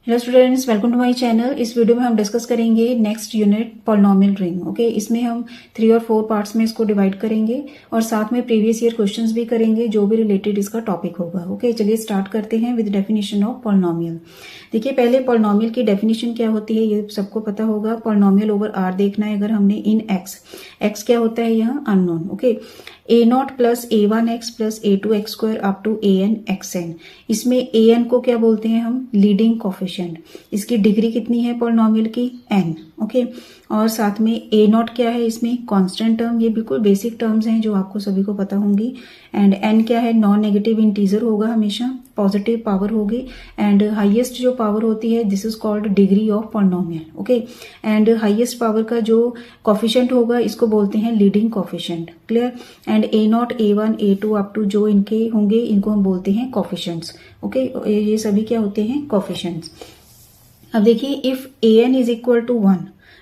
Hello students, welcome to my channel. इस video में हम डिस्कस करेंगे next unit polynomial ring. Okay, इसमें हम 3 और 4 पार्ट्स में इसको डिवाइड करेंगे और साथ में प्रीवियस ईयर क्वेश्चंस भी करेंगे जो भी रिलेटेड इसका टॉपिक होगा। ओके, चलिए स्टार्ट करते हैं विद डेफिनेशन ऑफ पॉलिनोमियल। देखिए, पहले पॉलिनोमियल की डेफिनेशन क्या होती है ये सबको पता होगा। पॉलिनोमियल ओवर आर देखना है अगर हमने इन एक्स क्या होता है यहाँ unknown. Okay, a0 plus a1x plus a2x square up to an xn। इसमें an को क्या बोलते हैं हम? Leading coefficient. इसकी डिग्री कितनी है पॉलिनोमियल की? n। ओके, और साथ में a0 क्या है इसमें? Constant term. ये बिल्कुल बेसिक टर्म्स हैं जो आपको सभी को पता होंगी। एंड n क्या है? नॉन नेगेटिव इंटीजर होगा, हमेशा पॉजिटिव पावर होगी। एंड हाईएस्ट जो पावर होती है this is called degree of polynomial. Okay, and highest power का जो कोफिशिएंट होगा इसको बोलते हैं leading coefficient. Clear? And a0 a1 a2 up to जो इनके होंगे इनको हम बोलते हैं कोफिशिएंट्स। ओके, ये सभी क्या होते हैं? कोफिशिएंट्स। अब देखिए, if an is equal to 1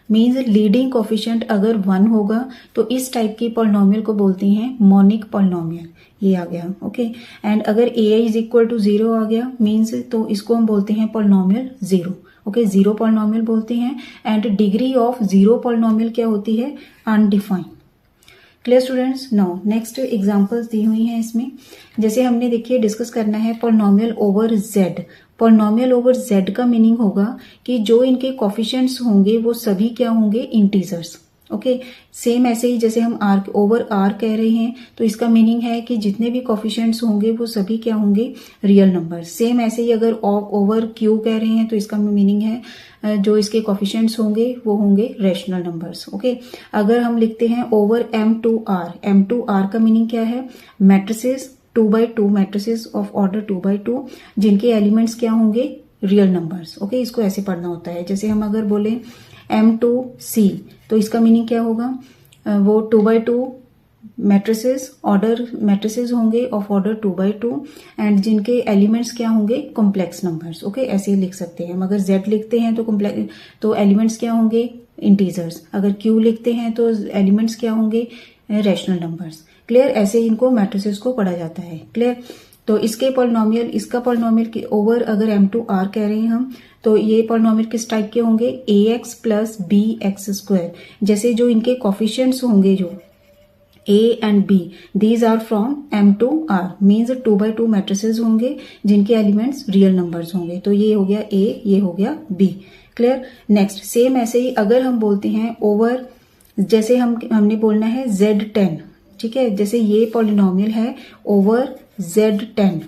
means leading coefficient अगर 1 होगा तो इस टाइप की पॉलिनोमियल को बोलते हैं मोनिक पॉलिनोमियल। ये आ गया। ओके, एंड अगर ai इज इक्वल टू 0 आ गया मीन्स तो इसको हम बोलते हैं पॉलिनोमियल 0। ओके, 0 पॉलिनोमियल बोलते हैं। एंड डिग्री ऑफ 0 पॉलिनोमियल क्या होती है? Undefined. Clear students? Now next examples दी हुई हैं इसमें। जैसे हमने देखिए डिस्कस करना है polynomial over z। Polynomial over z का मीनिंग होगा कि जो इनके कोफिशिएंट्स होंगे वो सभी क्या होंगे? इंटीजर्स। ओके, सेम ऐसे ही जैसे हम r ओवर r कह रहे हैं तो इसका मीनिंग है कि जितने भी कोफिशिएंट्स होंगे वो सभी क्या होंगे? Real number. सेम ऐसे ही अगर ओवर q कह रहे हैं तो इसका मीनिंग है जो इसके कोफिशिएंट्स होंगे वो होंगे रेशनल नंबर्स। ओके, अगर हम लिखते हैं ओवर m2r का मीनिंग क्या है? Matrices 2x2 matrices of order 2x2 जिनके एलिमेंट्स क्या होंगे? Real numbers. ओके, इसको ऐसे पढ़ना होता है। जैसे हम अगर बोले m2c तो इसका मीनिंग क्या होगा? वो 2x2 मैट्रिसेस होंगे ऑफ ऑर्डर 2x2 एंड जिनके एलिमेंट्स क्या होंगे? Complex numbers. ओके, ऐसे ही लिख सकते हैं हम। अगर z लिखते हैं तो एलिमेंट्स क्या होंगे? इंटीजर्स। अगर q लिखते हैं तो एलिमेंट्स क्या होंगे? Rational numbers. क्लियर? ऐसे इनको मैट्रिसेस को पढ़ा जाता है। क्लियर? तो इसका पॉलिनोमियल की ओवर अगर m2r कह रहे हैं हम तो ये पॉलिनोमियल किस टाइप के होंगे? ax plus bx square. जैसे जो इनके कोफिशिएंट्स होंगे जो a and b these are from m2r means 2x2 matrices होंगे जिनके एलिमेंट्स रियल नंबर्स होंगे। तो ये हो गया a, ये हो गया b। क्लियर? नेक्स्ट सेम ऐसे ही अगर हम बोलते हैं ओवर, जैसे हमने बोलना है z10। ठीक है, जैसे ये पॉलिनोमियल है ओवर z10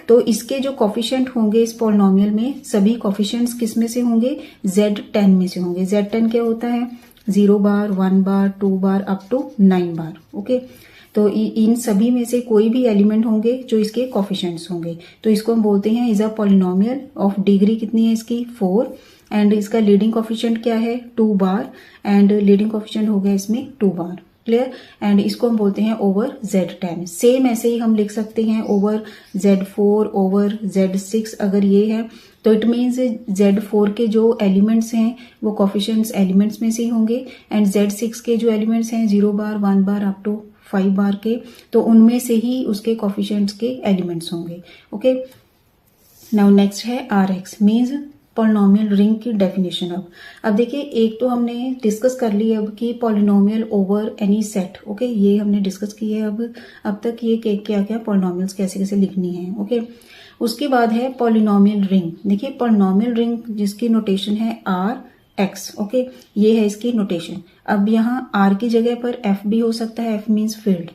तो इसके जो कोफिशिएंट होंगे इस पॉलिनोमियल में सभी कोफिशिएंट्स किस में से होंगे? z10 में से होंगे। z10 क्या होता है? 0 बार, 1 बार, 2 बार अप टू 9 बार। ओके, तो इन सभी में से कोई भी एलिमेंट होंगे जो इसके कोफिशिएंट्स होंगे तो इसको हम बोलते हैं is a polynomial of degree कितनी है इसकी? 4 एंड इसका लीडिंग कोफिशिएंट क्या है? 2 बार एंड लीडिंग कोफिशिएंट हो गया इसमें 2 बार। क्लियर? एंड इसको हम बोलते हैं ओवर z10। सेम ऐसे ही हम लिख सकते हैं ओवर z4 ओवर z6। अगर ये है तो इट मीन्स z4 के जो एलिमेंट्स हैं वो कोफिशिएंट्स एलिमेंट्स में से ही होंगे एंड z6 के जो एलिमेंट्स हैं 0 बार, 1 बार अप टू 5 बार के तो उनमें से ही उसके कोफिशिएंट्स के एलिमेंट्स होंगे। ओके, नाउ नेक्स्ट है rx मीन्स पॉलिनोमियल रिंग की डेफिनेशन। अब देखिए, एक तो हमने डिस्कस कर ली अब कि polynomial over any set. Okay, ये हमने डिस्कस की है अब तक ये क्या क्या पॉलिनोमियल्स कैसे कैसे लिखनी है। ओके, उसके बाद है पॉलिनोमियल रिंग। देखिए, पॉलिनोमियल रिंग जिसकी नोटेशन है rx। ओके, ये है इसकी नोटेशन। अब यहाँ r की जगह पर f भी हो सकता है, f मीन्स फील्ड।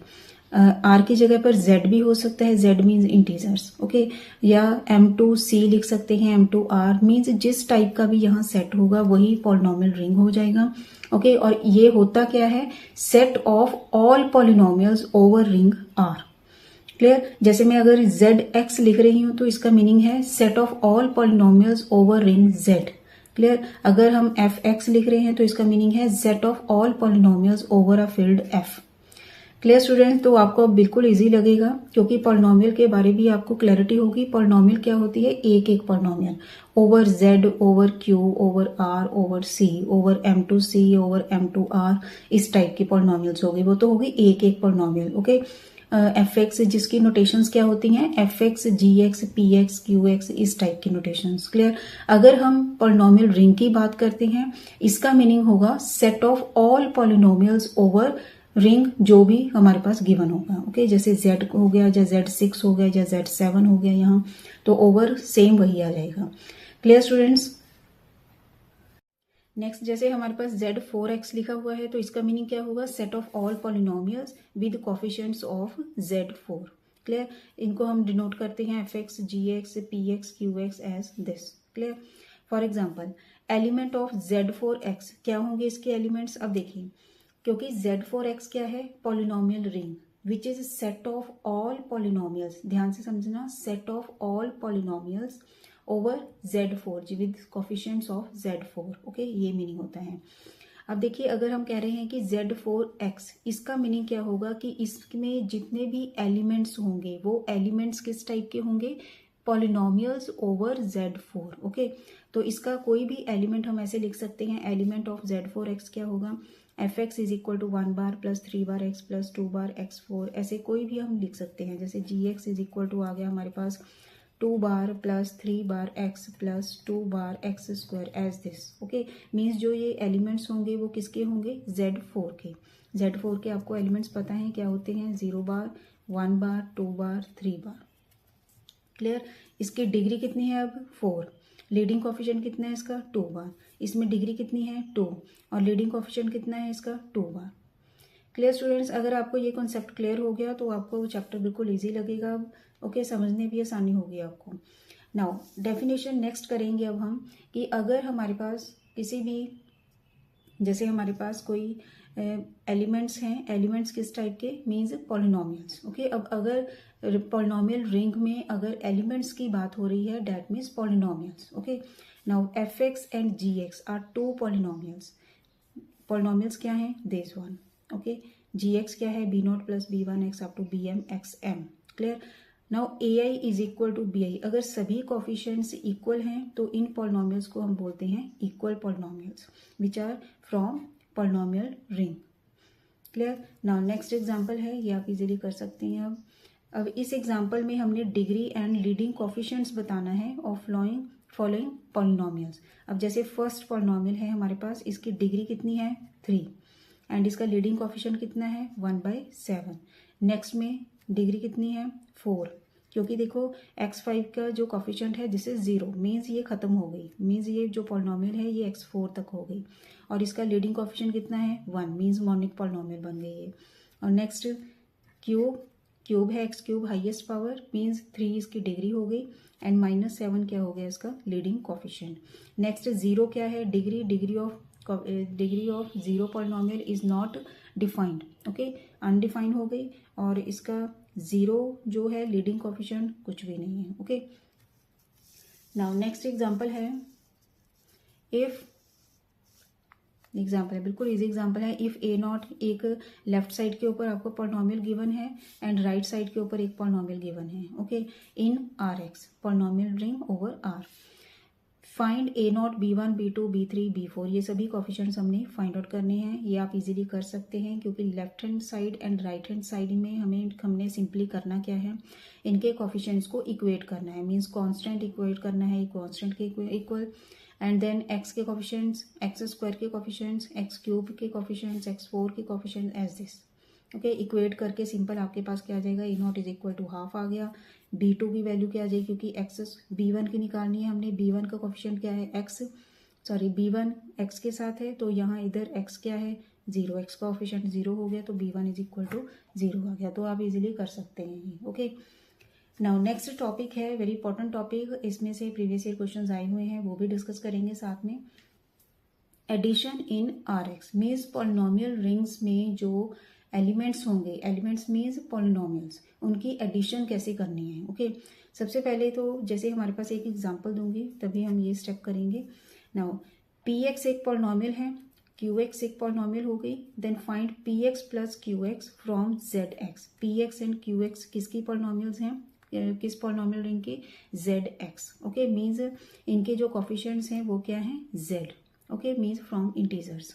r की जगह पर z भी हो सकता है, z मीन्स इंटीजर्स। ओके, या m2c लिख सकते हैं, m2r मीन्स जिस टाइप का भी यहाँ सेट होगा वही पॉलिनोमियल रिंग हो जाएगा। ओके, और ये होता क्या है? Set of all polynomials over ring r। Clear? जैसे मैं अगर zx लिख रही हूँ तो इसका मीनिंग है set of all polynomials over ring z। Clear? अगर हम fx लिख रहे हैं तो इसका मीनिंग है set of all polynomials over a field f। Clear student? तो आपको बिल्कुल इजी लगेगा क्योंकि पॉलिनोमियल के बारे भी आपको क्लैरिटी होगी। पॉलिनोमियल क्या होती है? एक एक polynomial over z over q over r over c over m2c over m2r इस टाइप की पॉलिनोमियल्स होगी। वो तो होगी एक एक पॉलिनोमियल। ओके, एफ एक्स, जिसकी नोटेशंस क्या होती हैं, F X, G X, P X, Q X, इस टाइप की नोटेशंस। क्लियर। अगर हम पॉलिनोमियल रिंग की बात करते हैं, इसका मीनिंग होगा set of all polynomials over ring जो भी हमारे पास गिवन होगा। ओके, जैसे z हो गया, या z6 हो गया, या z7 हो गया, यहाँ तो ओवर सेम वही आ जाएगा। Clear students. नेक्स्ट, जैसे हमारे पास z4x लिखा हुआ है, तो इसका मीनिंग क्या होगा, set of all polynomials with coefficients of z4। Clear. इनको हम डिनोट करते हैं F X, G X, P X, Q X as this. Clear. For example, element of z4x, क्या होंगे इसके एलिमेंट्स। अब देखिए, क्योंकि z4x क्या है, polynomial ring which is set of all polynomials, ध्यान से समझना, set of all polynomials over z4 जी with coefficients of z4। Okay, ये मीनिंग होता है। अब देखिए, अगर हम कह रहे हैं कि z4x, इसका मीनिंग क्या होगा कि इसमें जितने भी एलिमेंट्स होंगे वो एलिमेंट्स किस टाइप के होंगे, पॉलिनोमियल्स ओवर z4। ओके, तो इसका कोई भी एलिमेंट हम ऐसे लिख सकते हैं, एलिमेंट ऑफ z4x क्या होगा, F X is equal to 1 बार प्लस 3 बार x प्लस 2 बार x4, ऐसे कोई भी हम लिख सकते हैं। जैसे G X is equal to आ गया हमारे पास 2 बार प्लस 3 बार x प्लस 2 बार x square as this. Okay, means जो ये एलिमेंट्स होंगे वो किसके होंगे, z4 के। z4 के आपको एलिमेंट्स पता है क्या होते हैं, 0 बार, 1 बार, 2 बार, 3 बार। क्लियर। इसकी डिग्री कितनी है अब, 4। लीडिंग कोफिशिएंट कितना है इसका, 2 बार। इसमें डिग्री कितनी है, 2, और लीडिंग कोफिशिएंट कितना है इसका, 2 बार। Clear students. अगर आपको ये कॉन्सेप्ट क्लियर हो गया तो आपको चैप्टर बिल्कुल इजी लगेगा। ओके, समझने भी आसानी होगी आपको। नाउ डेफिनेशन नेक्स्ट करेंगे अब हम, कि अगर हमारे पास किसी भी, जैसे हमारे पास कोई एलिमेंट्स हैं, एलिमेंट्स किस टाइप के, मीन्स पॉलिनोमियल्स। ओके, अब अगर पॉलिनोमियल रिंग में अगर एलिमेंट्स की बात हो रही है, that means polynomials. Okay, now F X and G X are 2 polynomials. Polynomials क्या है, this one. Okay, G X क्या है, B naught plus B one X up to B M X M. Clear. Now A I is equal to B I, अगर सभी coefficients equal हैं तो इन polynomials को हम बोलते हैं equal polynomials which are from polynomial ring. Clear. Now next example है, ये आप इजीली कर सकते हैं। अब इस एग्जांपल में हमने डिग्री एंड लीडिंग कोफिशिएंट्स बताना है ऑफ फॉलोइंग पॉलिनोमियल्स। अब जैसे फर्स्ट पॉलिनोमियल है हमारे पास, इसकी डिग्री कितनी है, 3, एंड इसका लीडिंग कोफिशिएंट कितना है, 1/7। नेक्स्ट में डिग्री कितनी है, 4, क्योंकि देखो x5 का जो कोफिशिएंट है दिस इज 0, मीन्स ये खत्म हो गई, मीन्स ये जो पॉलिनोमियल है ये x4 तक हो गई, और इसका लीडिंग कोफिशिएंट कितना है, 1, मीन्स मोनिक पॉलिनोमियल बन गई है। और नेक्स्ट क्यूब है, x cube highest power, means 3 इसकी डिग्री हो गई, एंड -7 क्या हो गया इसका लीडिंग कोफिशिएंट। नेक्स्ट 0 क्या है, degree of 0 polynomial is not defined. Okay, undefined हो गई, और इसका 0 जो है लीडिंग कोफिशिएंट कुछ भी नहीं है। ओके, नाउ नेक्स्ट एग्जांपल है, इफ एग्जाम्पल है, बिल्कुल इजी एग्जाम्पल है। इफ ए नॉट, एक लेफ्ट साइड के ऊपर आपको पॉलिनोमियल गिवन है एंड राइट साइड के ऊपर एक पॉलिनोमियल गिवन है। Okay, in R X, polynomial ring over R. Find a naught, b1, b2, b3, b4, ये सभी कोफिशिएंट्स हमने फाइंड आउट करने हैं। ये आप इजीली कर सकते हैं, क्योंकि left hand side and right hand side में हमने सिंपली करना क्या है, इनके कोफिशिएंट्स को इक्वेट करना है, मीन्स कांस्टेंट इक्वेट करना है, कांस्टेंट के इक्वल, एंड देन x के कोफिशिएंट्स, x स्क्वायर के कोफिशिएंट्स, x क्यूब के कोफिशिएंट्स, x4 के coefficients as this. Okay, equate करके सिंपल आपके पास क्या आ जाएगा, A naught is equal to half आ गया। b2 की वैल्यू क्या आ जाएगी, क्योंकि b1 की निकालनी है हमने, b1 का कोफिशिएंट क्या है, b1 x के साथ है, तो यहाँ इधर x क्या है, 0, x का कोफिशिएंट 0 हो गया, तो b1 इज इक्वल टू 0 आ गया। तो आप इजीली कर सकते हैं। ओके, नाउ नेक्स्ट टॉपिक है, वेरी इंपॉर्टेंट टॉपिक, इसमें से प्रीवियस ईयर क्वेश्चंस आए हुए हैं, वो भी डिस्कस करेंगे साथ में। Addition in R X, means polynomial rings में जो एलिमेंट्स होंगे, एलिमेंट्स मीन्स पॉलिनोमियल्स, उनकी एडिशन कैसे करनी है। ओके, सबसे पहले तो जैसे हमारे पास एक एग्जांपल दूंगी तभी हम ये स्टेप करेंगे। नाउ पी एक्स एक पॉलिनोमियल है, क्यू एक्स एक पॉलिनोमियल हो गई, then find P X plus Q X from Z X. P X and Q X किसकी पॉलिनोमियल्स हैं, किस पॉलिनोमियल रिंग के, जेड एक्स। ओके, मीन्स इनके जो कोफिशिएंट्स हैं वो क्या हैं, Z. Okay, means from integers.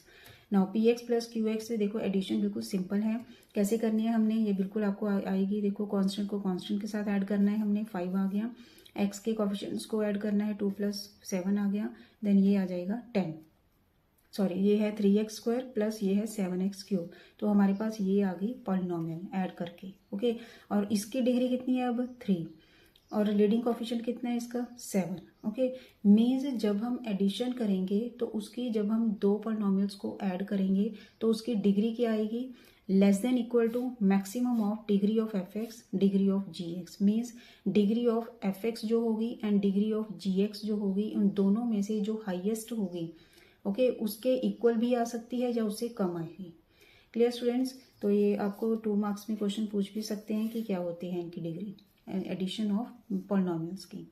Now P X plus Q X से देखो एडिशन बिल्कुल सिंपल है। कैसे करनी है हमने, ये बिल्कुल आपको आएगी। देखो कांस्टेंट को कांस्टेंट के साथ ऐड करना है हमने, 5 आ गया। एक्स के कोएफिशिएंट्स को ऐड करना है, 2 + 7 आ गया। देन ये आ जाएगा 10, सॉरी ये है 3x² प्लस ये है 7x³। तो हमारे पास ये आ गई पॉलिनोमियल ऐड करके, ओके। और इसकी डिग्री कितनी है अब 3, और लीडिंग कोएफिशिएंट कितना है इसका 7, ओके। मीन्स जब हम एडिशन करेंगे तो उसकी, जब हम दो पॉलिनोमियल्स को ऐड करेंगे तो उसकी डिग्री क्या आएगी, less than equal to maximum of degree of fx degree of gx। Means degree of fx जो होगी एंड डिग्री ऑफ gx जो होगी, उन दोनों में से जो हाईएस्ट होगी, ओके, उसके इक्वल भी आ सकती है या उससे कम आएगी। Clear students? तो ये आपको 2 मार्क्स में क्वेश्चन पूछ भी सकते हैं कि क्या होती है इनकी डिग्री, एडिशन ऑफ पॉलिनोमियल्स की।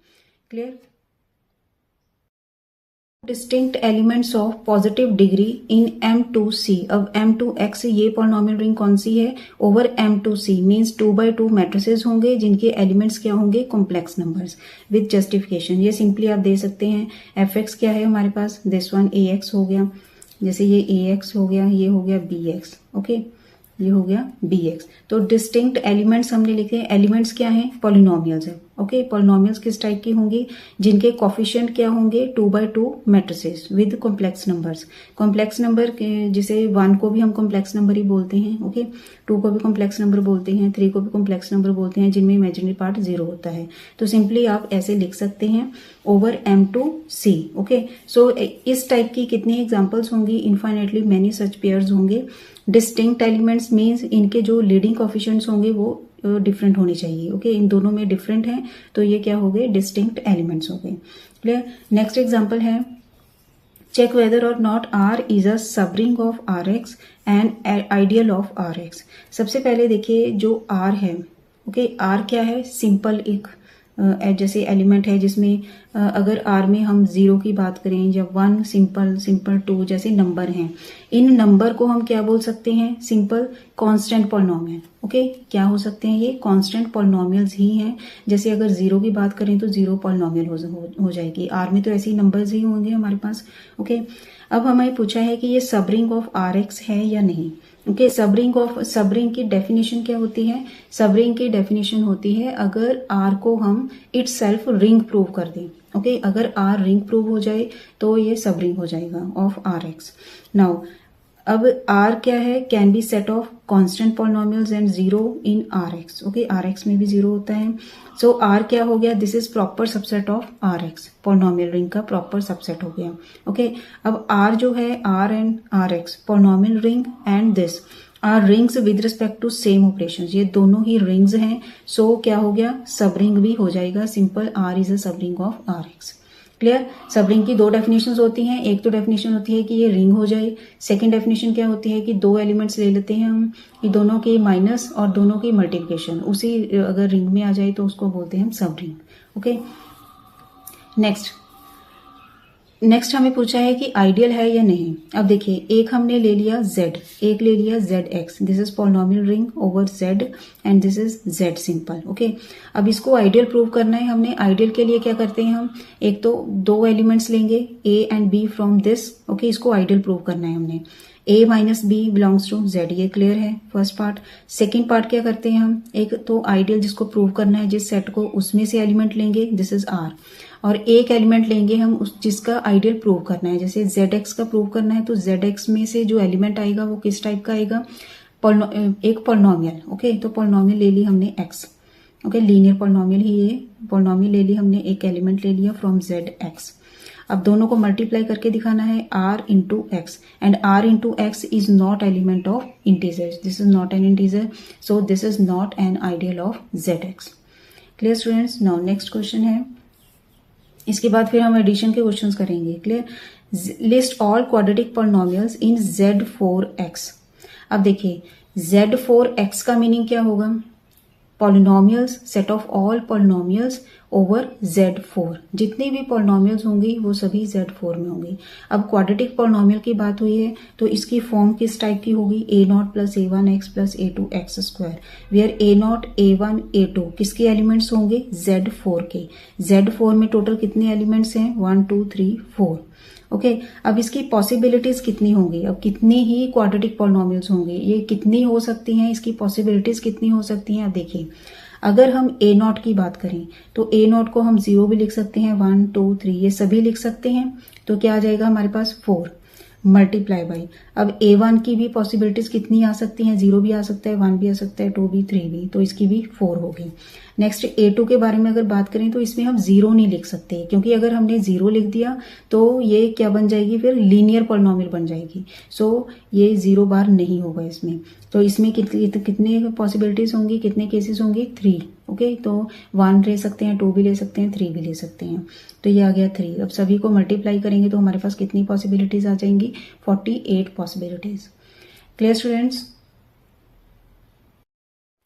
Clear? Distinct elements of positive degree in M2C। अब M2X ये पॉलिनोमियल रिंग कौन सी है, over M2C means 2x2 matrices होंगे जिनके एलिमेंट्स क्या होंगे, कॉम्प्लेक्स नंबर्स विद जस्टिफिकेशन। ये सिंपली आप दे सकते हैं, fx क्या है हमारे पास, दिस वन ax हो गया, जैसे ये ax हो गया, ये हो गया bx, ओके, ये हो गया bx। तो डिस्टिंक्ट एलिमेंट्स हमने लिखे, एलिमेंट्स क्या हैं, पॉलिनोमियल्स है, ओके। पॉलिनोमियल्स किस टाइप की होंगी, जिनके कोफिशिएंट क्या होंगे, 2x2 matrices with complex numbers. Complex number जिसे 1 को भी हम कॉम्प्लेक्स नंबर ही बोलते हैं, ओके, 2 को भी कॉम्प्लेक्स नंबर बोलते हैं, 3 को भी कॉम्प्लेक्स नंबर बोलते हैं, जिनमें इमेजिनरी पार्ट 0 होता है। तो सिंपली आप ऐसे लिख सकते हैं, ओवर M2C, ओके। सो इस टाइप की कितनी एग्जाम्पल्स होंगी, इनफाइनेटली मैनी सच पेयर्स होंगे। डिस्टिंक्ट एलिमेंट्स मीन्स इनके जो लीडिंग कोफिशिएंट्स होंगे वो डिफरेंट होनी चाहिए, ओके। इन दोनों में डिफरेंट है तो ये क्या हो गए, डिस्टिंक्ट एलिमेंट्स हो गए। क्लियर? नेक्स्ट एग्जांपल है, चेक वेदर और not R is a subring of RX and ideal of RX। सबसे पहले देखिए जो R है, ओके, R क्या है, सिंपल एक जैसे एलिमेंट है जिसमें अगर R में हम 0 की बात करें या 1, सिंपल 2 जैसे नंबर हैं, इन नंबर को हम क्या बोल सकते हैं, सिंपल कांस्टेंट पॉलिनोमियल, ओके। क्या हो सकते हैं, ये कांस्टेंट पॉलिनोमियल्स ही हैं। जैसे अगर 0 की बात करें तो 0 पॉलिनोमियल हो जाएगी, R में तो ऐसे ही नंबर्स ही होंगे हमारे पास, ओके। अब हमें पूछा है कि ये सबरिंग ऑफ RX है या नहीं, ओके। सबरिंग की डेफिनेशन क्या होती है, सबरिंग की डेफिनेशन होती है अगर R को हम इटसेल्फ रिंग प्रूव कर दें, ओके। अगर R रिंग प्रूव हो जाए तो ये सबरिंग हो जाएगा ऑफ RX। नाउ अब R क्या है, can be set of constant polynomials and 0 in RX, okay. RX में भी 0 होता है। सो R क्या हो गया, this is proper subset of RX, polynomial ring का प्रॉपर सबसेट हो गया, ओके। अब R जो है, R and RX polynomial ring and this are rings with respect to same operations, ये दोनों ही रिंग्स हैं। सो क्या हो गया, सबरिंग भी हो जाएगा, simple R is a subring of RX। Clear? Subring की 2 डेफिनेशंस होती हैं, एक तो डेफिनेशन होती है कि ये रिंग हो जाए, सेकंड डेफिनेशन क्या होती है कि 2 एलिमेंट्स ले लेते हैं हम, ये दोनों की माइनस और दोनों की मल्टीप्लिकेशन उसी अगर रिंग में आ जाए तो उसको बोलते हैं हम सबरिंग, ओके। नेक्स्ट हमें पूछा है कि आइडियल है या नहीं। अब देखिए, एक हमने ले लिया Z, एक ले लिया ZX, this is polynomial ring over Z and this is Z simple, okay. अब इसको आइडियल प्रूव करना है हमने। आइडियल के लिए क्या करते हैं हम, एक तो 2 एलिमेंट्स लेंगे A and B from this, okay, इसको आइडियल प्रूव करना है हमने। A minus B belongs to Z, ये क्लियर है फर्स्ट पार्ट। सेकेंड पार्ट क्या करते हैं हम, एक तो आइडियल जिसको प्रूव करना है जिस सेट को, उसमें से एलिमेंट लेंगे, दिस इज R, और एक एलिमेंट लेंगे हम उस जिसका आइडियल प्रूव करना है। जैसे ZX का प्रूव करना है तो ZX में से जो एलिमेंट आएगा वो किस टाइप का आएगा, एक पॉलिनोमियल, ओके। तो पॉलिनोमियल ले ली हमने X, ओके, लीनियर पॉलिनोमियल ही ये पॉलिनोमियल ले ली हमने, एक एलिमेंट ले लिया फ्रॉम ZX। अब दोनों को मल्टीप्लाई करके दिखाना है R into x, and R into x is not element of integer, this is not an integer, so this is not an ideal of ZX। Clear students? Now next question है, इसके बाद फिर हम addition के questions करेंगे। Clear? List all quadratic polynomials in Z4X। अब देखिए, Z4X का मीनिंग क्या होगा, polynomials, set of all polynomials over Z4। जितनी भी पॉलिनोमियल्स होंगी वो सभी Z4 में होंगी। अब क्वाड्रेटिक पॉलिनोमियल की बात हुई है तो इसकी फॉर्म किस टाइप की होगी, A0 plus A1x plus A2x square, where A0 A1 A2 किसके एलिमेंट्स होंगे, Z4 के। Z4 में टोटल कितने एलिमेंट्स हैं, 1 2 3 4। ओके अब इसकी पॉसिबिलिटीज कितनी होंगी, अब कितनी ही क्वाड्रेटिक पॉलिनोमियल्स होंगे, ये कितनी हो सकती हैं, इसकी पॉसिबिलिटीज कितनी हो सकती हैं। अब देखिए अगर हम A0 की बात करें तो A0 को हम 0 भी लिख सकते हैं, 1 2 3 ये सभी लिख सकते हैं। तो क्या आ जाएगा हमारे पास 4 मल्टीप्लाई बाई। अब A1 की भी पॉसिबिलिटीज कितनी आ सकती हैं, 0 भी आ सकता है, 1 भी आ सकता है, 2 भी 3 भी, तो इसकी भी 4 होगी। नेक्स्ट A2 के बारे में अगर बात करें तो इसमें हम 0 नहीं लिख सकते, क्योंकि अगर हमने 0 लिख दिया तो ये क्या बन जाएगी, फिर लीनियर पॉलिनोमियल बन जाएगी। सो ये 0 बार नहीं होगा इसमें। तो इसमें कितने पॉसिबिलिटीज होंगी, कितने केसेस होंगे, 3। ओके तो 1 ले सकते हैं, 2 भी ले सकते हैं, 3 भी ले सकते हैं। तो ये आ गया 3। अब सभी को मल्टीप्लाई करेंगे तो हमारे पास कितनी पॉसिबिलिटीज आ जाएंगी, 48 पॉसिबिलिटीज। Clear students.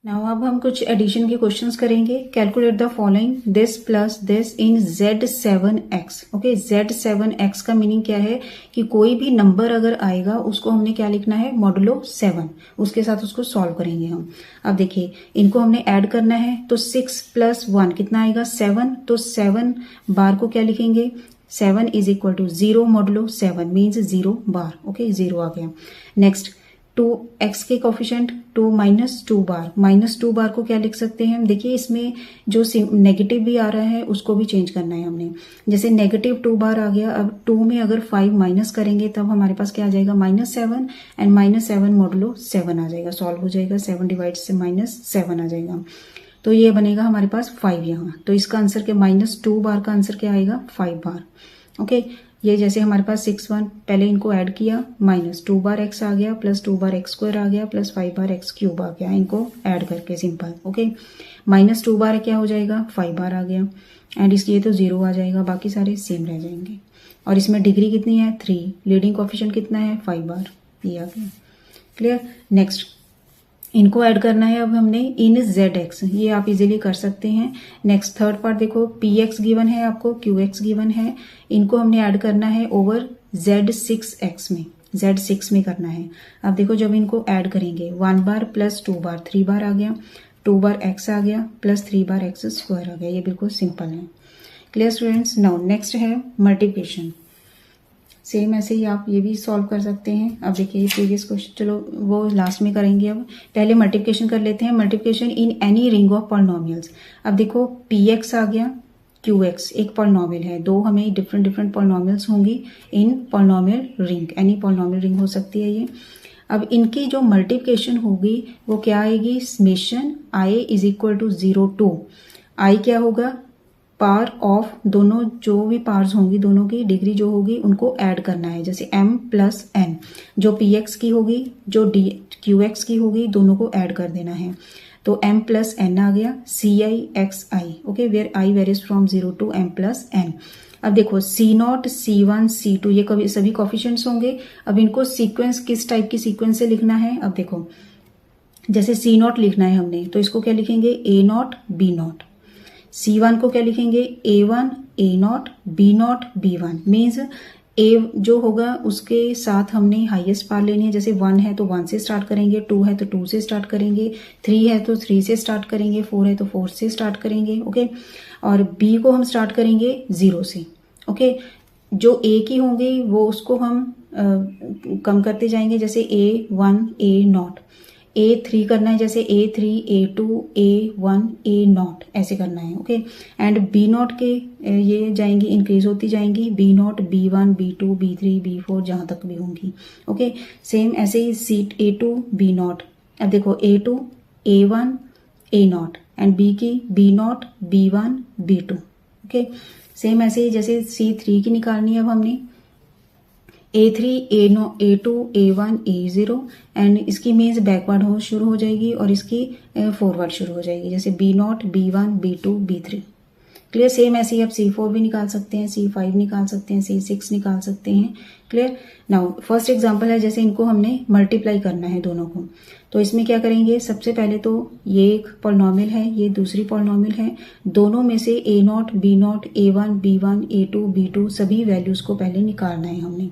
नाउ अब हम कुछ एडिशन के क्वेश्चंस करेंगे। Calculate the following this plus this in Z7x। Okay Z7x का मीनिंग क्या है कि कोई भी नंबर अगर आएगा उसको हमने क्या लिखना है, मॉडुलो 7, उसके साथ उसको सॉल्व करेंगे हम। अब देखिए इनको हमने ऐड करना है तो 6 प्लस 1 कितना आएगा, 7। तो 7 बार को क्या लिखेंगे, 7 is equal to 0 modulo 7 means 0 bar. Okay 0 आ गया। नेक्स्ट 2x के coefficient 2 minus 2 bar, minus 2 bar को क्या लिख सकते हैं हम, देखिए इसमें जो नेगेटिव भी आ रहा है उसको भी चेंज करना है हमने। जैसे नेगेटिव 2 बार आ गया, अब 2 में अगर 5 माइनस करेंगे तब हमारे पास क्या आ जाएगा, -7 एंड -7 मॉडुलो 7 आ जाएगा, सॉल्व हो जाएगा। 7 डिवाइड से -7 आ जाएगा, तो ये बनेगा हमारे पास 5 यहाँ। तो इसका आंसर क्या, -2 बार का आंसर क्या आएगा, 5 बार। ओके ये जैसे हमारे पास 6 1 पहले इनको ऐड किया, -2 बार x आ गया, प्लस 2 बार x स्क्वायर आ गया, प्लस 5 बार x क्यूब आ गया, इनको ऐड करके सिंपल। ओके -2 बार क्या हो जाएगा, 5 बार आ गया, एंड इसलिए तो 0 आ जाएगा, बाकी सारे सेम रह जाएंगे। और इसमें डिग्री कितनी है, 3, लीडिंग कोफिशिएंट कितना है, 5 बार, ये आ गया। क्लियर। नेक्स्ट इनको ऐड करना है अब हमने इन ZX, ये आप इजीली कर सकते हैं। नेक्स्ट थर्ड पार्ट देखो, PX गिवन है आपको, QX गिवन है, इनको हमने ऐड करना है ओवर Z6X में, Z6 में करना है। अब देखो जब इनको ऐड करेंगे 1 बार प्लस 2 बार 3 बार आ गया, 2 बार x आ गया, प्लस 3 बार x स्क्वायर आ गया, ये बिल्कुल सिंपल है। Clear students. नाउ नेक्स्ट है मल्टीप्लिकेशन। सेम ऐसे ही आप ये भी सॉल्व कर सकते हैं। अब देखिए प्रीवियस क्वेश्चन, चलो वो लास्ट में करेंगे, अब पहले मल्टीप्लिकेशन कर लेते हैं। Multiplication in any ring of polynomials. अब देखो PX आ गया, QX एक पॉलिनोमियल है, दो हमें डिफरेंट पॉलिनोमियल्स होंगी in polynomial ring, any polynomial ring हो सकती है ये। अब इनकी जो मल्टीप्लिकेशन होगी वो क्या आएगी, summation I is equal to 0 to I क्या होगा, पार ऑफ दोनों जो भी पार्स होंगी दोनों की डिग्री जो होगी उनको ऐड करना है। जैसे m प्लस n, जो PX की होगी जो QX की होगी दोनों को ऐड कर देना है। तो m प्लस n आ गया, CI okay, where I varies from 0 to m plus n। अब देखो C0 C1 C2 ये कभी सभी कोफिशिएंट्स होंगे। अब इनको सीक्वेंस किस टाइप की सीक्वेंस से लिखना है, अब देखो जैसे C0 लिखना है हमने तो इसको क्या लिखेंगे, A0 B0। C1 को क्या लिखेंगे, A1 A0 B0 B1। Means A जो होगा उसके साथ हमने हाईएस्ट पार लेनी है। जैसे 1 है तो 1 से स्टार्ट करेंगे, 2 है तो 2 से स्टार्ट करेंगे, 3 है तो 3 से स्टार्ट करेंगे, 4 है तो 4 से स्टार्ट करेंगे। ओके और B को हम स्टार्ट करेंगे 0 से। ओके जो A की होंगी वो उसको हम कम करते जाएंगे, जैसे A1 A0, A3 करना है, जैसे A3 A2 A1 A0 ऐसे करना है। ओके एंड B0 के ये जाएंगी इंक्रीज होती जाएंगी, B0 B1 B2 B3 B4 जहां तक भी होंगी। ओके सेम ऐसे ही A2 B0। अब देखो A2 A1 A0 and B की B0 B1 B2। Okay same ऐसे ही जैसे C3 की निकालनी है अब हमने, A3 A2 A1 A0 and इसकी मीन्स बैकवर्ड हो शुरू हो जाएगी और इसकी फॉरवर्ड शुरू हो जाएगी, जैसे B0 B1 B2 B3। Clear. Same ऐसे ही आप C4 भी निकाल सकते हैं, C5 निकाल सकते हैं, C6 निकाल सकते हैं। क्लियर। नाउ फर्स्ट एग्जांपल है, जैसे इनको हमने मल्टीप्लाई करना है दोनों को, तो इसमें क्या करेंगे, सबसे पहले तो ये एक पॉलिनॉमियल है, ये दूसरी पॉलिनॉमियल है, दोनों में से A0, B0, A1, B1, A2, B2 सभी वैल्यूज को पहले निकालना है। हमने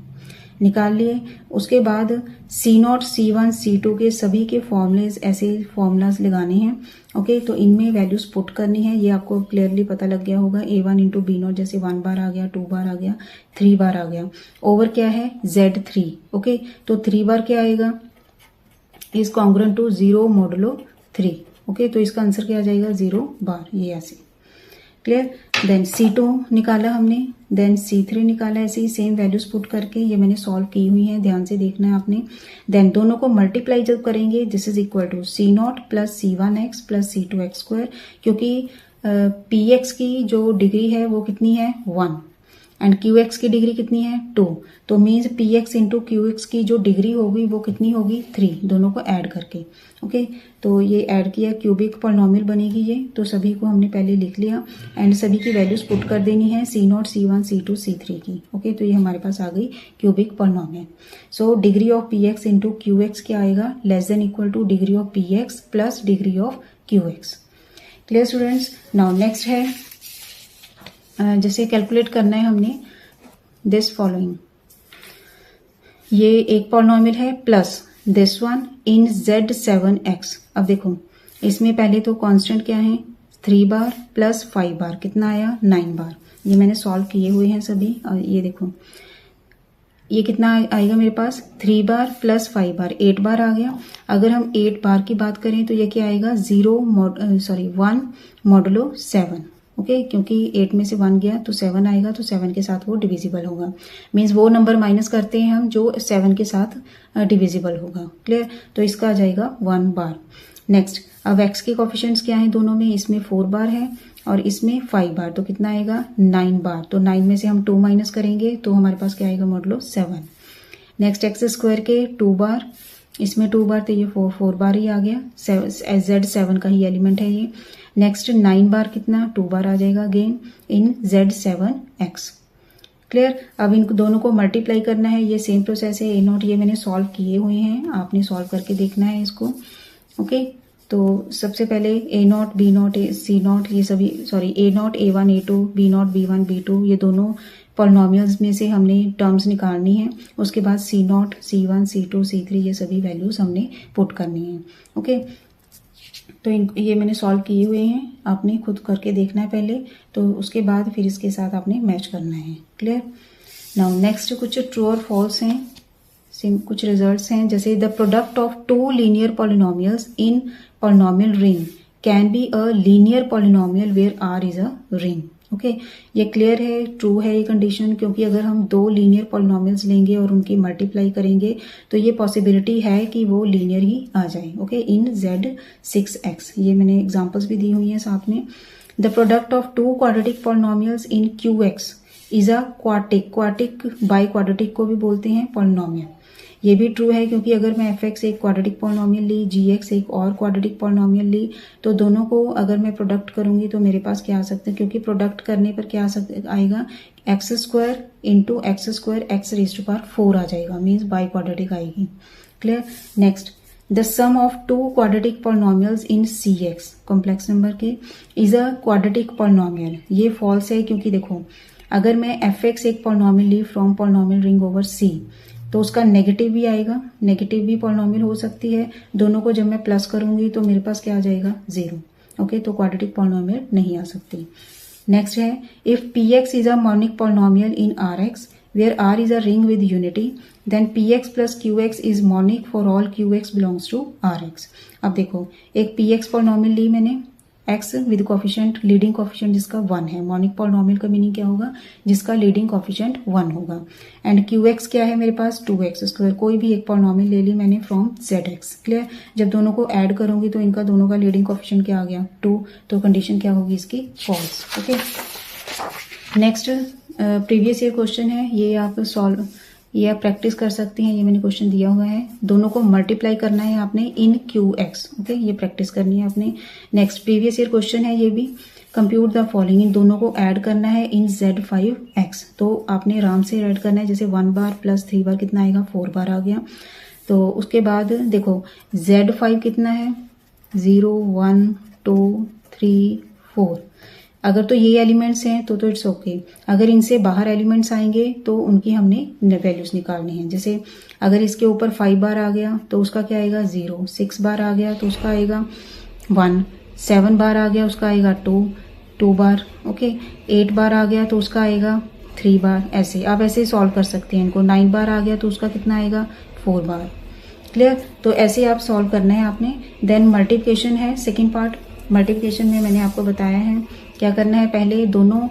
निकाल लिए। उसके बाद C0, C1, C2 के सभी के फॉर्मूलेज, ऐसे फॉर्मूलाज लगाने हैं। ओके, तो इनमें वैल्यूज पुट करनी है। ये आपको क्लियरली पता लग गया होगा। A1 इंटू B0 जैसे 1 बार आ गया, 2 बार आ गया, 3 बार आ गया। ओवर क्या है, Z3। ओके, तो 3 बार क्या आएगा, is congruent to 0 modulo 3। Okay, तो इसका आंसर क्या आ जाएगा, 0 बार। ये ऐसे क्लियर। देन C2 निकाला हमने, देन C3 निकाला, ऐसे ही सेम वैल्यूज पुट करके। ये मैंने सॉल्व की हुई है, ध्यान से देखना है आपने। देन दोनों को मल्टीप्लाई जब करेंगे, this is equal to C0 plus C1x plus C2x square, क्योंकि px की जो डिग्री है वो कितनी है, 1, एंड qx की डिग्री कितनी है, 2। तो मीन्स px इंटू qx की जो डिग्री होगी वो कितनी होगी, 3, दोनों को ऐड करके। ओके, तो ये ऐड किया, क्यूबिक पॉलिनॉमियल बनेगी ये। तो सभी को हमने पहले लिख लिया एंड सभी की वैल्यूज पुट कर देनी है, C0, C1, C2, C3 की। ओके, तो ये हमारे पास आ गई cubic polynomial. So degree of px into qx क्या आएगा, less than equal two degree of px plus degree of qx। Clear students. Now next है, जैसे कैलकुलेट करना है हमने दिस फॉलोइंग। ये एक पॉलिनॉमियल है plus this one in Z7x। अब देखो इसमें पहले तो कांस्टेंट क्या है, 3 बार प्लस 5 बार, कितना आया, 9 बार। ये मैंने सॉल्व किए हुए हैं सभी। और ये देखो ये कितना आएगा मेरे पास, 3 बार प्लस 5 बार, 8 बार आ गया। अगर हम 8 बार की बात करें तो ये क्या आएगा, 1 मोडुलो 7। ओके, क्योंकि 8 में से 1 गया तो 7 आएगा, तो 7 के साथ वो डिविजिबल होगा। मीन्स वो नंबर माइनस करते हैं हम जो 7 के साथ डिविजिबल होगा। क्लियर। तो इसका आ जाएगा 1 बार। नेक्स्ट, अब x के कोफिशिएंट्स क्या है दोनों में, इसमें 4 बार है और इसमें 5 बार, तो कितना आएगा, 9 बार। तो 9 में से हम 2 माइनस करेंगे तो हमारे पास क्या आएगा, मोडुलो 7। नेक्स्ट एक्स स्क्वायर के 2 बार, इसमें 2 बार, तो ये 4 बार ही आ गया। Z7 का ही एलिमेंट है ये। नेक्स्ट 9 बार कितना, 2 बार आ जाएगा अगेन इन Z7x। क्लियर। अब इन दोनों को मल्टीप्लाई करना है, ये सेम प्रोसेस है। A0 ये मैंने सॉल्व किए हुए हैं, आपने सॉल्व करके देखना है इसको। ओके, तो सबसे पहले A0, B0, C0 ये सभी, sorry A0, A1, A2, B0, B1, B2 ये दोनों पॉलिनॉमियल्स में से हमने टर्म्स निकालनी है। उसके बाद C0, C1, C2, C3 ये सभी वैल्यूज हमने पुट करनी है। ओके, तो ये मैंने सॉल्व किए हुए हैं, आपने खुद करके देखना है पहले, तो उसके बाद फिर इसके साथ आपने मैच करना है। क्लियर। नाउ नेक्स्ट कुछ ट्रू और फॉल्स हैं, कुछ रिजल्ट्स हैं। जैसे the product of 2 linear polynomials in polynomial ring can be a linear polynomial where R is a ring. Okay, ये क्लियर है, ट्रू है ये कंडीशन, क्योंकि अगर हम 2 लीनियर पॉलिनॉमियल्स लेंगे और उनकी मल्टीप्लाई करेंगे तो ये पॉसिबिलिटी है कि वो लीनियर ही आ जाए। ओके, इन Z6x, ये मैंने एग्जांपल्स भी दी हुई हैं साथ में। The product of 2 quadratic polynomials in QX is a quadratic by quadratic को भी बोलते हैं पॉलिनॉमियल। ये भी ट्रू है, क्योंकि अगर मैं fx एक क्वाड्रेटिक पॉलिनॉमियल ली, gx एक और क्वाड्रेटिक पॉलिनॉमियल ली, तो दोनों को अगर मैं प्रोडक्ट करूंगी तो मेरे पास क्या आ सकता है, क्योंकि प्रोडक्ट करने पर क्या आएगा, x square into x square x raised to power 4 आ जाएगा, मीन्स बाई क्वाड्रेटिक आएगी। Clear. Next, the sum of 2 quadratic polynomials in CX complex number के इज अ क्वाड्रेटिक पॉलिनॉमियल। ये फॉल्स है, क्योंकि देखो अगर मैं fx एक पॉलिनॉमियल ली from polynomial ring over C, तो उसका नेगेटिव भी आएगा, नेगेटिव भी पॉलिनॉमियल हो सकती है। दोनों को जब मैं प्लस करूंगी तो मेरे पास क्या आ जाएगा, 0। ओके, तो क्वाड्रेटिक पॉलिनॉमियल नहीं आ सकती। नेक्स्ट है, if px is a monic polynomial in Rx where R is a ring with unity, then px plus qx is monic for all qx belongs to Rx। अब देखो एक px polynomial ली मैंने, x with coefficient, leading coefficient जिसका 1 है। Monic polynomial का meaning क्या होगा, जिसका लीडिंग कोफिशिएंट 1 होगा। एंड qx क्या है मेरे पास, 2x स्क्वायर। कोई भी एक पॉलिनॉमियल ले ली मैंने फ्रॉम zx। क्लियर। जब दोनों को ऐड करूंगी तो इनका दोनों का लीडिंग कोफिशिएंट क्या आ गया, 2, तो कंडीशन क्या होगी इसकी, false. Okay, next previous year question है, ये आप प्रैक्टिस कर सकते हैं। ये मैंने क्वेश्चन दिया हुआ है, दोनों को मल्टीप्लाई करना है आपने इन QX। ओके, ये प्रैक्टिस करनी है आपने। नेक्स्ट प्रीवियस ईयर क्वेश्चन है ये भी, कंप्यूट द फॉलोइंग, इन दोनों को ऐड करना है इन Z5x। तो आपने आराम से ऐड करना है, जैसे 1 बार प्लस 3 बार कितना आएगा, 4 बार आ गया। तो उसके बाद देखो Z5 कितना है 0 1 2 3 4। अगर तो ये एलिमेंट्स हैं तो इट्स ओके। अगर इनसे बाहर एलिमेंट्स आएंगे तो उनकी हमने वैल्यूज निकालनी है। जैसे अगर इसके ऊपर 5 बार आ गया तो उसका क्या आएगा 0, 6 बार आ गया तो उसका आएगा 1, 7 बार आ गया उसका आएगा 2 बार, ओके। 8 बार आ गया तो उसका आएगा 3 बार। ऐसे आप ऐसे सॉल्व कर सकते हैं इनको। 9 बार आ गया तो उसका कितना आएगा 4 बार। क्लियर? तो ऐसे आप सॉल्व करना है आपने। देन मल्टीप्लिकेशन है सेकेंड पार्ट। मल्टीप्लिकेशन में मैंने आपको बताया है क्या करना है। पहले दोनों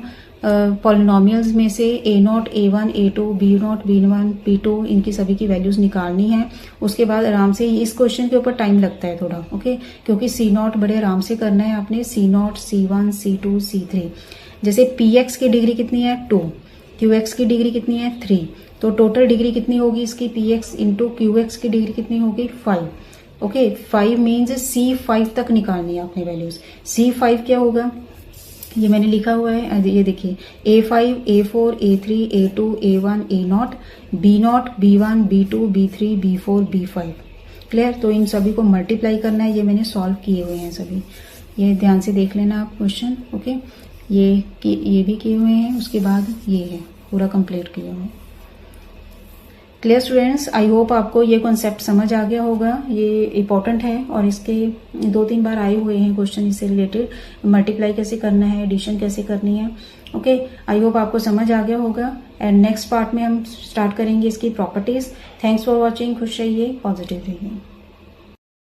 पॉलिनोमियल्स में से A0 A1 A2 B0 B1 B2 इनकी सभी की वैल्यूज निकालनी है। उसके बाद आराम से, इस क्वेश्चन के ऊपर टाइम लगता है थोड़ा, ओके, क्योंकि C0 बड़े आराम से करना है आपने। C0 C1 C2 C3। जैसे Px की डिग्री कितनी है 2, Qx की डिग्री कितनी है 3, तो टोटल डिग्री कितनी होगी इसकी Px इंटू Qx की डिग्री कितनी होगी 5, ओके। 5 मीन्स C5 तक निकालनी है आपने वैल्यूज। C5 क्या होगा ये मैंने लिखा हुआ है, ये देखिए A5 A4 A3 A2 A1 A0 B0 B1 B2 B3 B4 B5। Clear? तो इन सभी को मल्टीप्लाई करना है। ये मैंने सॉल्व किए हुए हैं सभी, ये ध्यान से देख लेना आप क्वेश्चन, ओके। ये भी किए हुए हैं। उसके बाद ये है पूरा कंप्लीट किया हुआ है। Clear students? आई होप आपको ये कॉन्सेप्ट समझ आ गया होगा। ये इंपॉर्टेंट है और इसके 2-3 बार आए हुए हैं क्वेश्चन इससे रिलेटेड। मल्टीप्लाई कैसे करना है, एडिशन कैसे करनी है, ओके। आई होप आपको समझ आ गया होगा। एंड नेक्स्ट पार्ट में हम स्टार्ट करेंगे इसकी प्रॉपर्टीज। Thanks for watching. खुश रहिए, पॉजिटिव रहिए।